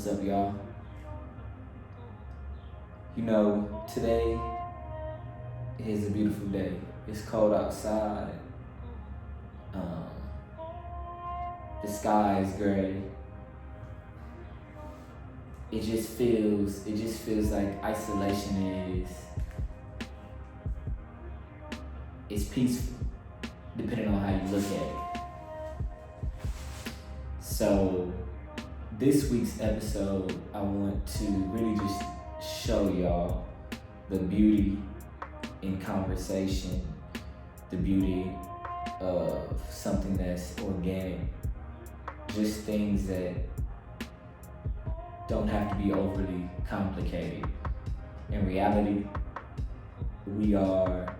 What's up, y'all? You know, today is a beautiful day. It's cold outside. The sky is gray. It just feels like isolation is peaceful, depending on how you look at it. So, this week's episode, I want to really just show y'all the beauty in conversation, the beauty of something that's organic, just things that don't have to be overly complicated. In reality, we are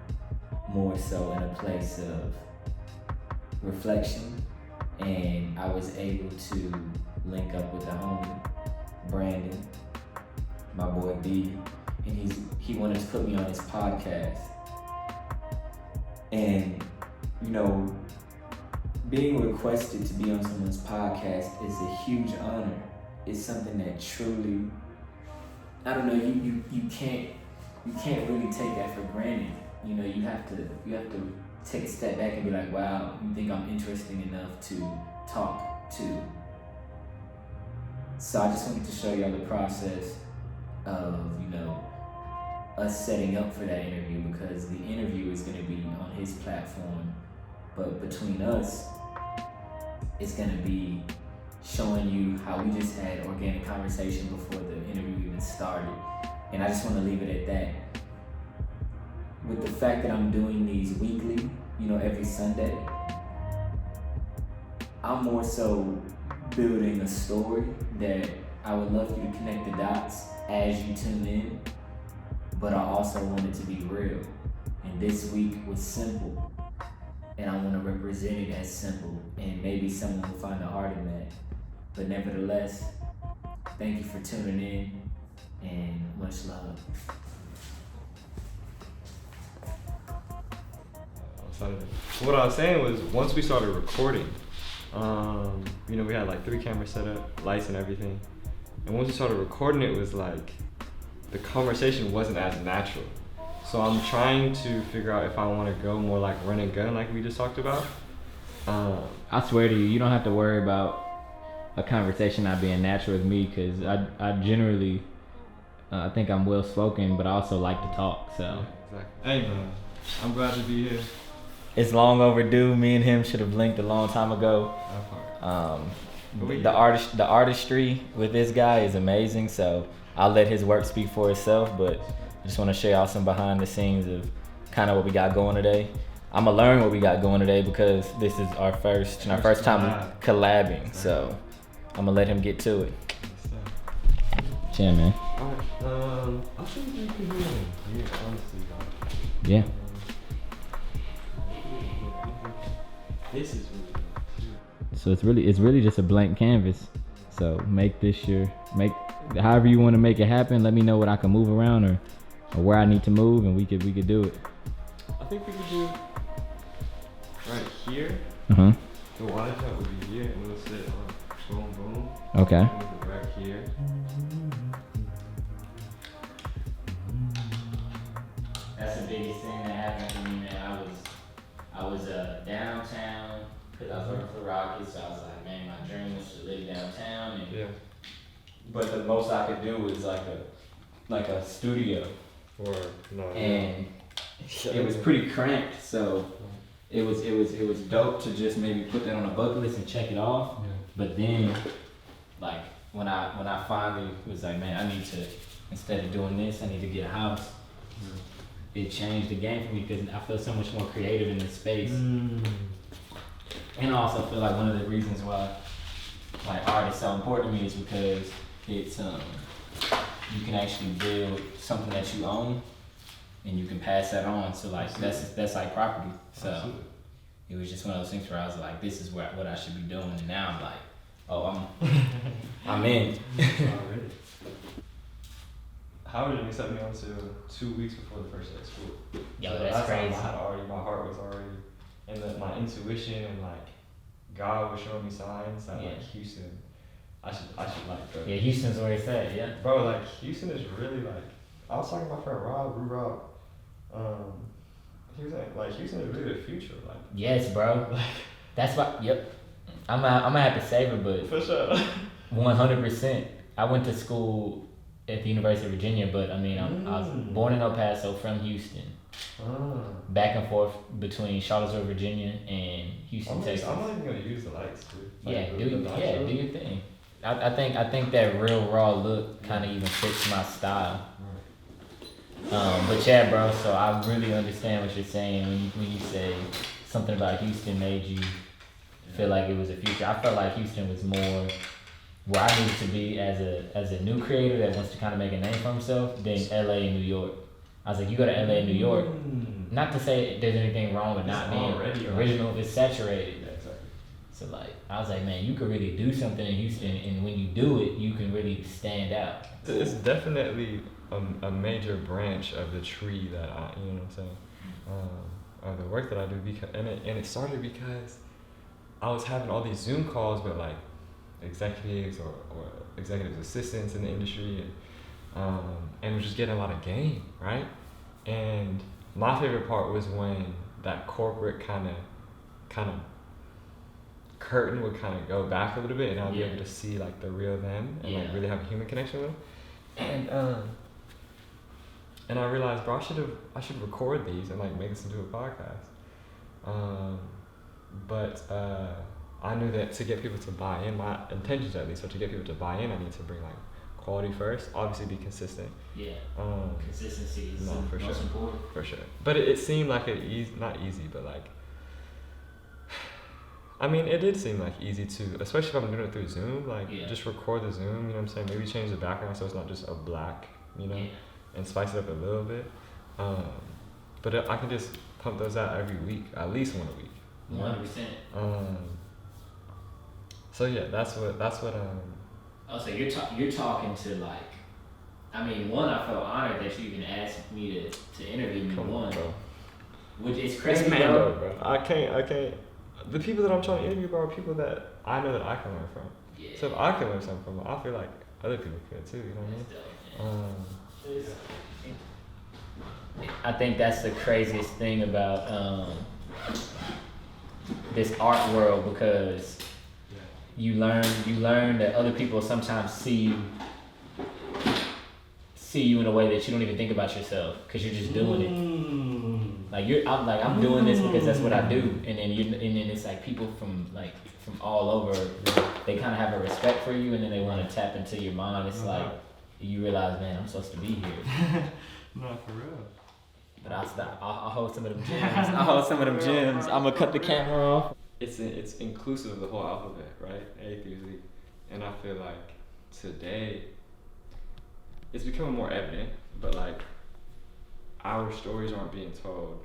more so in a place of reflection, and I was able to link up with a homie, Brandon, my boy B, and he wanted to put me on his podcast. And you know, being requested to be on someone's podcast is a huge honor. It's something that truly, I don't know, you can't really take that for granted. You know, you have to take a step back and be like, wow, you think I'm interesting enough to talk to. So I just wanted to show y'all the process of, you know, us setting up for that interview, because the interview is going to be on his platform, but between us, it's going to be showing you how we just had organic conversation before the interview even started. And I just want to leave it at that. With the fact that I'm doing these weekly, you know, every Sunday, I'm more so building a story that I would love you to connect the dots as you tune in, but I also want it to be real. And this week was simple, and I want to represent it as simple, and maybe someone will find the art in that. But nevertheless, thank you for tuning in, and much love. What I was saying was, once we started recording, you know, we had like 3 cameras set up, lights and everything. And once we started recording, it was like the conversation wasn't as natural. So I'm trying to figure out if I want to go more like run and gun, like we just talked about. I swear to you, you don't have to worry about a conversation not being natural with me, because I generally, I think I'm well spoken, but I also like to talk. So. Yeah, exactly. Hey man, I'm glad to be here. It's long overdue. Me and him should have linked a long time ago. The artistry with this guy is amazing, so I'll let his work speak for itself, but I just want to show y'all some behind the scenes of kind of what we got going today. I'm gonna learn what we got going today, because this is our first time collabing, so I'm gonna let him get to it. Yeah, man. Alright, I think we can do it here, honestly. Yeah. This is really good. So it's really just a blank canvas. So make however you want to make it happen. Let me know what I can move around or where I need to move, and we could do it. I think we could do right here. Uh-huh. The wide shot would be here, and we'll sit on boom boom. Okay. Move it right here. That's the biggest thing that happened to me, man. I was downtown, because I was working for Rockets, so I was like, man, my dream was to live downtown. And, Yeah. but the most I could do was like a studio. Or no. And it was pretty cramped, so it was dope to just maybe put that on a bucket list and check it off. Yeah. But then, like, when I finally was like, man, I need to, instead of doing this, I need to get a house. It changed the game for me, because I feel so much more creative in this space. And I also feel like one of the reasons why like art is so important to me is because it's you can actually build something that you own, and you can pass that on. So like that's like property. So Absolutely. It was just one of those things where I was like, this is what I should be doing. And now I'm like, oh, I'm in. Already. Howard didn't accept me until 2 weeks before the first day of school. Yo, So that's crazy. my heart was already, and my intuition and like God was showing me signs that like Houston, I should like go. Yeah, Houston's where it's at. Yeah. Bro, like Houston is really like. I was talking to my friend Rob. He was like Houston is really the future. Like. Yes, bro. Like. That's why. Yep. I'm gonna have to save it, but For sure. 100%. I went to school at the University of Virginia, but I mean, I was born in El Paso, from Houston. Back and forth between Charlottesville, Virginia, and Houston, Texas. I'm not even gonna use the lights, dude. Yeah, do your thing. I think that real raw look kind of even fits my style. But yeah, bro. So I really understand what you're saying when you say something about Houston made you feel like it was a future. I felt like Houston was more where I needed to be as a new creator that wants to kind of make a name for himself than LA and New York. I was like, you go to LA and New York. Not to say there's anything wrong with not being original. It's saturated. Yeah, exactly. So like, I was like, man, you could really do something in Houston, and when you do it, you can really stand out. It's definitely a major branch of the tree that you know what I'm saying, of the work that I do. Because and it started because I was having all these Zoom calls with like executives or executive assistants in the industry, and was just getting a lot of game, right? And my favorite part was when that corporate kind of curtain would kind of go back a little bit, and I'll be able to see like the real them and like really have a human connection with them. And I realized, bro, I should record these and like make this into a podcast. But I knew that to get people to buy in, my intentions at least, so to get people to buy in, I need to bring like quality first. Obviously, be consistent. Yeah. Consistency is for most sure. important. For sure. But it seemed like not easy, but like. I mean, it did seem like easy to, especially if I'm doing it through Zoom. Like, just record the Zoom. You know what I'm saying? Maybe change the background so it's not just a black. You know. Yeah. And spice it up a little bit. But I can just pump those out every week, at least one a week. 100%. So yeah, that's what. Oh, so you're talking to like, I mean, one, I felt honored that you even asked me to interview me. Bro. Which is crazy, bro. I can't. The people that I'm trying to interview, bro, are people that I know that I can learn from. Yeah. So if I can learn something from them, I feel like other people could too. You know what I mean? I think that's the craziest thing about this art world, because you learn that other people sometimes see you in a way that you don't even think about yourself, because you're just doing it. Like I'm doing this because that's what I do, and then it's like people from all over, they kind of have a respect for you, and then they want to tap into your mind. It's like you realize, man, I'm supposed to be here. No, for real. But I'll stop. I'll hold some of them gems. I'm gonna cut the camera off. It's inclusive of the whole alphabet, right? A through Z. And I feel like today it's becoming more evident, but like our stories aren't being told,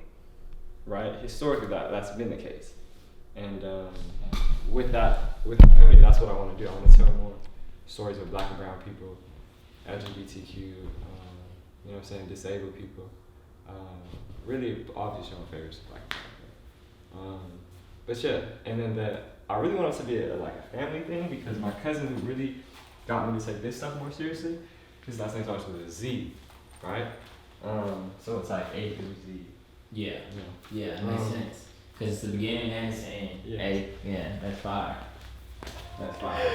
right? Historically, that's been the case. And with that company, that's what I want to do. I want to tell more stories of Black and brown people, LGBTQ, you know what I'm saying, disabled people. Really, obviously, my favorite is Black people. But yeah, and then I really want it to be like a family thing, because my cousin really got me to take this stuff more seriously, because last name starts with a Z, right? So it's like A through Z. Yeah. Yeah, it makes sense. Because it's the beginning and it's the end. Yeah, that's fire. That's fire.